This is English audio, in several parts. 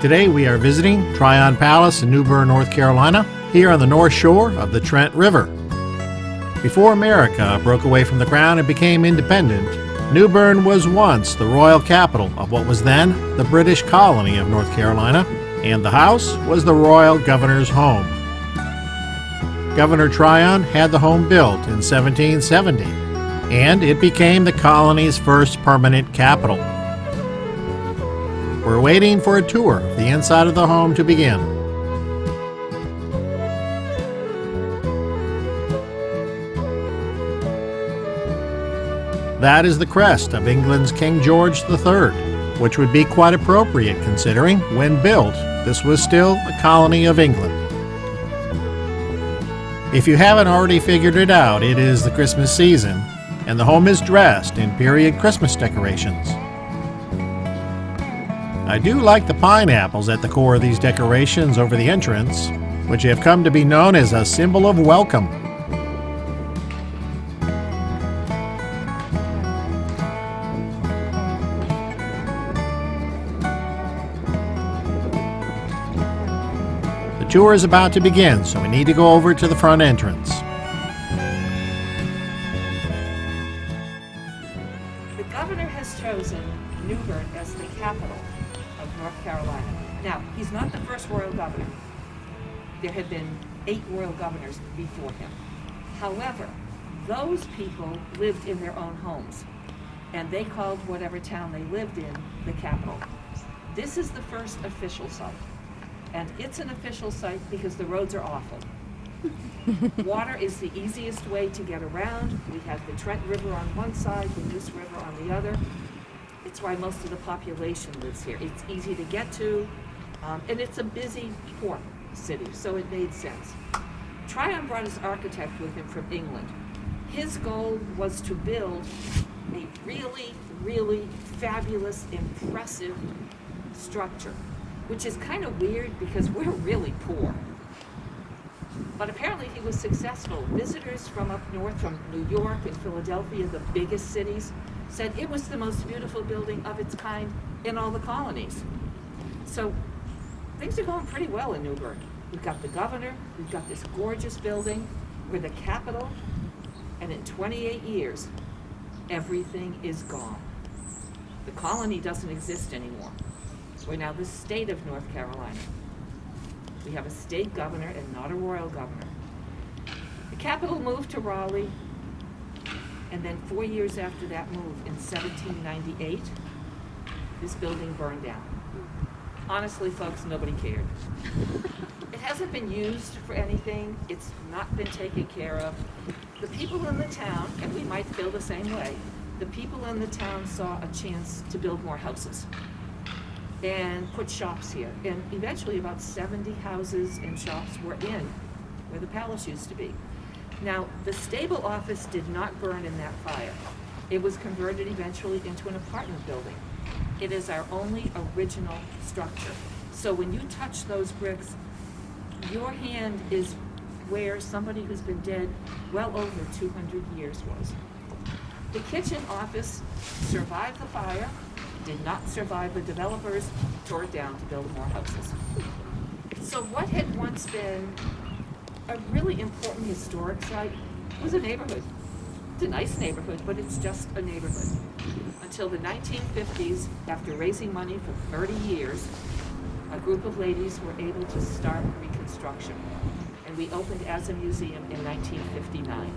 Today we are visiting Tryon Palace in New Bern, North Carolina, here on the north shore of the Trent River. Before America broke away from the Crown and became independent, New Bern was once the royal capital of what was then the British colony of North Carolina, and the house was the royal governor's home. Governor Tryon had the home built in 1770, and it became the colony's first permanent capital. We're waiting for a tour of the inside of the home to begin. That is the crest of England's King George III, which would be quite appropriate considering, when built, this was still a colony of England. If you haven't already figured it out, it is the Christmas season, and the home is dressed in period Christmas decorations. I do like the pineapples at the core of these decorations over the entrance, which have come to be known as a symbol of welcome. The tour is about to begin, so we need to go over to the front entrance. The governor has chosen New Bern as the capital of North Carolina. Now, he's not the first royal governor. There have been 8 royal governors before him. However, those people lived in their own homes, and they called whatever town they lived in the capital. This is the first official site, and it's an official site because the roads are awful. Water is the easiest way to get around. We have the Trent River on one side, the Neuse River on the other. It's why most of the population lives here. It's easy to get to, and it's a busy port city, so it made sense. Tryon brought his architect with him from England. His goal was to build a really, really fabulous, impressive structure, which is kind of weird because we're really poor. But apparently he was successful. Visitors from up north, from New York and Philadelphia, the biggest cities, said it was the most beautiful building of its kind in all the colonies. So things are going pretty well in New Bern. We've got the governor, we've got this gorgeous building, we're the capital, and in 28 years, everything is gone. The colony doesn't exist anymore. We're now the state of North Carolina. We have a state governor and not a royal governor. The capital moved to Raleigh, and then 4 years after that move, in 1798, this building burned down. Honestly, folks, nobody cared. It hasn't been used for anything. It's not been taken care of. The people in the town, and we might feel the same way, the people in the town saw a chance to build more houses and put shops here. And eventually about 70 houses and shops were in where the palace used to be. Now, the stable office did not burn in that fire. It was converted eventually into an apartment building. It is our only original structure. So when you touch those bricks, your hand is where somebody who's been dead well over 200 years was. The kitchen office survived the fire, did not survive. The developers tore it down to build more houses. So what had once been a really important historic site was a neighborhood. It's a nice neighborhood, but it's just a neighborhood. Until the 1950s, after raising money for 30 years, a group of ladies were able to start reconstruction. And we opened as a museum in 1959.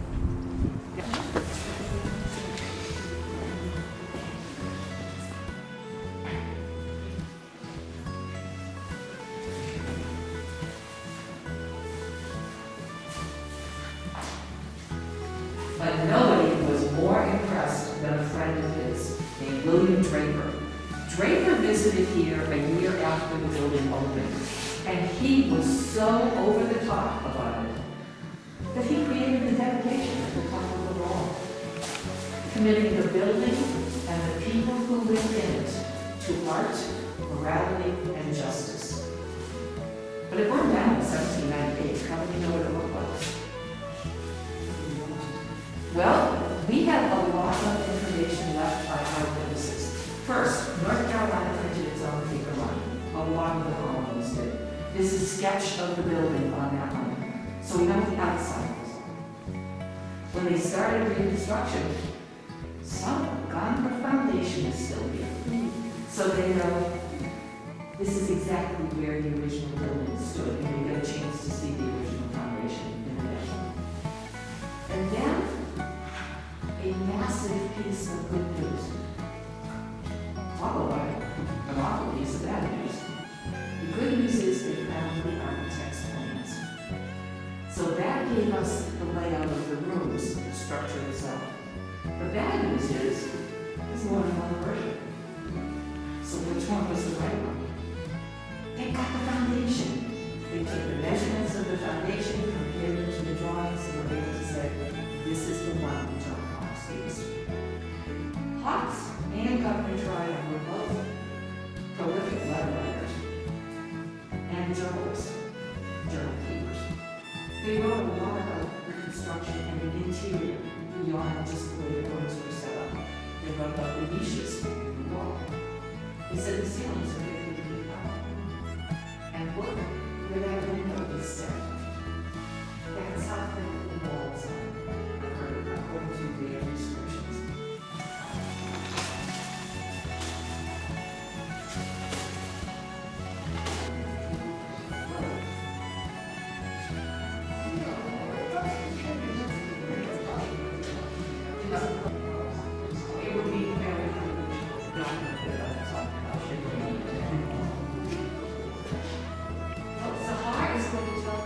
But nobody was more impressed than a friend of his named William Draper. Draper visited here a year after the building opened, and he was so over the top about it that he created the dedication at the top of the wall, committing the building and the people who lived in it to art, morality, and justice. But it burned down in 1798. How do we know what it looked like? Well, we have a lot of information left by eyewitnesses. First, North Carolina printed its own paper money. lot of the colonies did. This is a sketch of the building on that one. So we know what the outside was. When they started reconstruction, some gone, the foundation is still here. So they know this is exactly where the original building stood, and you get a chance to see the original foundation in there. And then, a massive piece of good news, followed by an awful piece of bad news. The good news is they found the architect's plans. So that gave us the layout of the rooms, the structure itself. The bad news is, there's more than one version. So which one was the right one? They got the foundation. They took the measurements of the foundation, compared them to the drawings, and were able to say, this is the one John Hawks used. Hawks and Governor Tryon were both prolific letter writers and journalists, journal keepers. They wrote a lot about the construction and the interior beyond just the way the rooms were set up. They wrote about the niches in the wall. They said the ceilings are 50 feet high. And look where that window is set. That's how thick the walls are, according to their descriptions. It would be very Well, Sahar is going to tell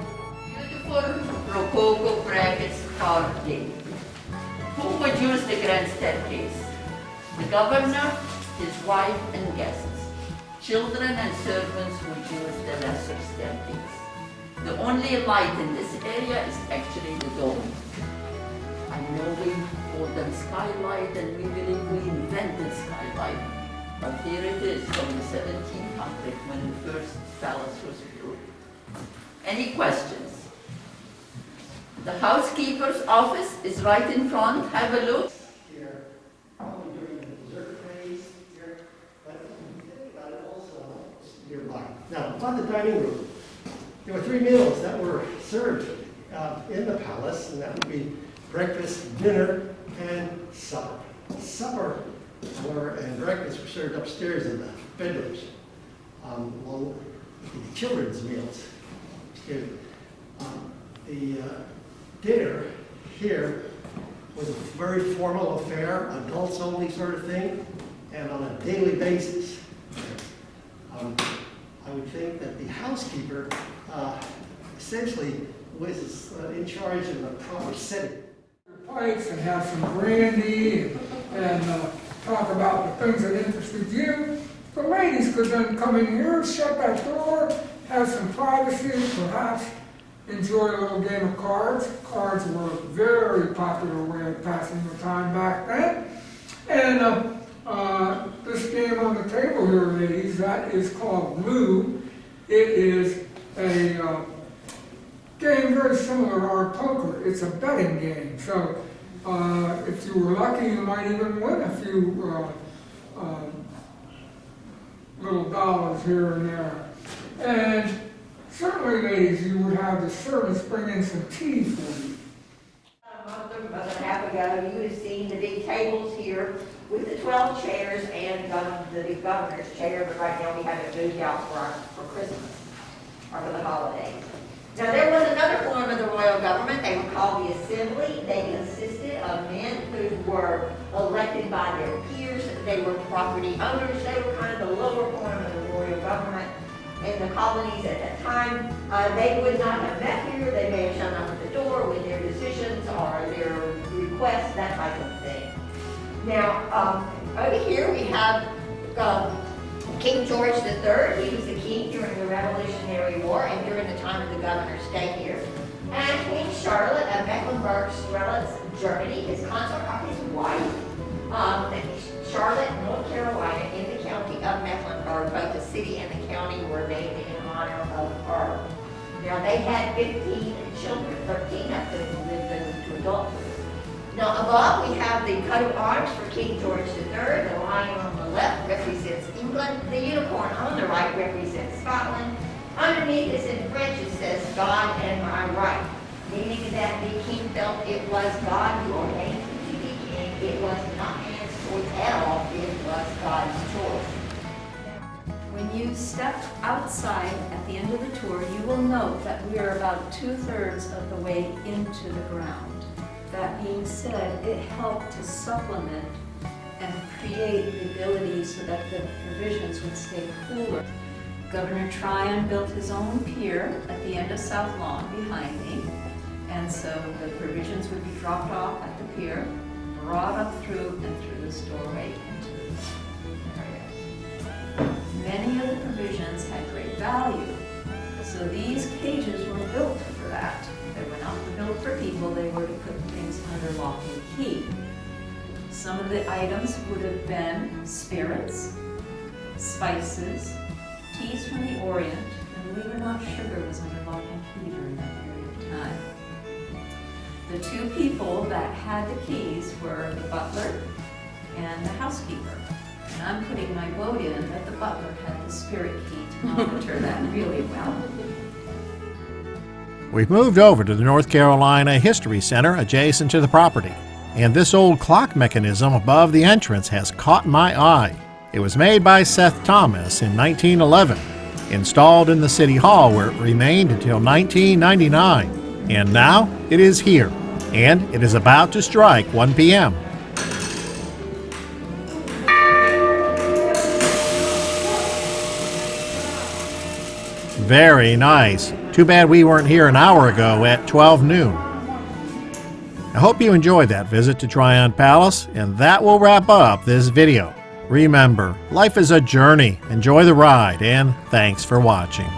Beautiful rococo brackets carved gate. Who would use the grand staircase? The governor, his wife, and guests. Children and servants would use the lesser staircase. The only light in this area is actually the dome. I know we call them skylight, and we believe we invented skylight. But here it is from the 1700s when the first palace was built. Any questions? The housekeeper's office is right in front. Have a look. Here, probably during the dessert phase here, but also nearby. Now, on the dining room, there were 3 meals that were served in the palace, and that would be breakfast, dinner, and supper. Supper and breakfast were served upstairs in the bedrooms, along with the children's meals. The dinner here was a very formal affair, adults only sort of thing, and on a daily basis. I would think that the housekeeper essentially was in charge of the proper setting. Pipes and have some brandy and talk about the things that interested you. The ladies could then come in here, shut that door, have some privacy, perhaps enjoy a little game of cards. Cards were a very popular way of passing the time back then. And this game on the table here, ladies, that is called Blue. It is a game very similar to our poker. It's a betting game. So if you were lucky, you might even win a few little dollars here and there. And certainly, ladies, you would have the servants bring in some tea for you. A month and a half ago, you had seen the big tables here with the 12 chairs and the governor's chair, but right now we have it moved out for Christmas or for the holidays. Now, there was another form of the royal government. They were called the Assembly. They consisted of men who were elected by their peers. They were property owners. They were kind of the lower form of the royal government in the colonies at that time. They would not have met here. They may have shown up at the door with their decisions or their requests, that type of thing. Now, over here we have King George III. He was the king during the Revolutionary War and during the time of the governor's stay here. And Queen Charlotte of Mecklenburg-Strelitz, Germany, is consort of his wife. Charlotte, North Carolina, in the county of Mecklenburg. Both the city and the county were named in honor of her. Now, they had 15 children, 13 of whom lived into adulthood. Now, above we have the coat of arms for King George III. The lion on the left represents England. The unicorn on the right represents Underneath this in French it says, God and my right, meaning that the king felt it was God who ordained him to be king. It was not man's choice at all, it was God's choice. When you step outside at the end of the tour, you will note that we are about 2/3 of the way into the ground. That being said, it helped to supplement and create the ability so that the provisions would stay cooler. Governor Tryon built his own pier at the end of South Lawn behind me, and so the provisions would be dropped off at the pier, brought up through and through this doorway into this area. Many of the provisions had great value, so these cages were built for that. They were not built for people, they were to put things under lock and key. Some of the items would have been spirits, spices, teas from the Orient, and believe it or not, sugar was under lock and key during that period of time. The two people that had the keys were the butler and the housekeeper. And I'm putting my vote in that the butler had the spirit key to monitor that really well. We've moved over to the North Carolina History Center adjacent to the property, and this old clock mechanism above the entrance has caught my eye. It was made by Seth Thomas in 1911, installed in the City Hall where it remained until 1999, and now it is here, and it is about to strike 1 p.m. Very nice. Too bad we weren't here an hour ago at 12 noon. I hope you enjoyed that visit to Tryon Palace, and that will wrap up this video. Remember, life is a journey. Enjoy the ride, and thanks for watching.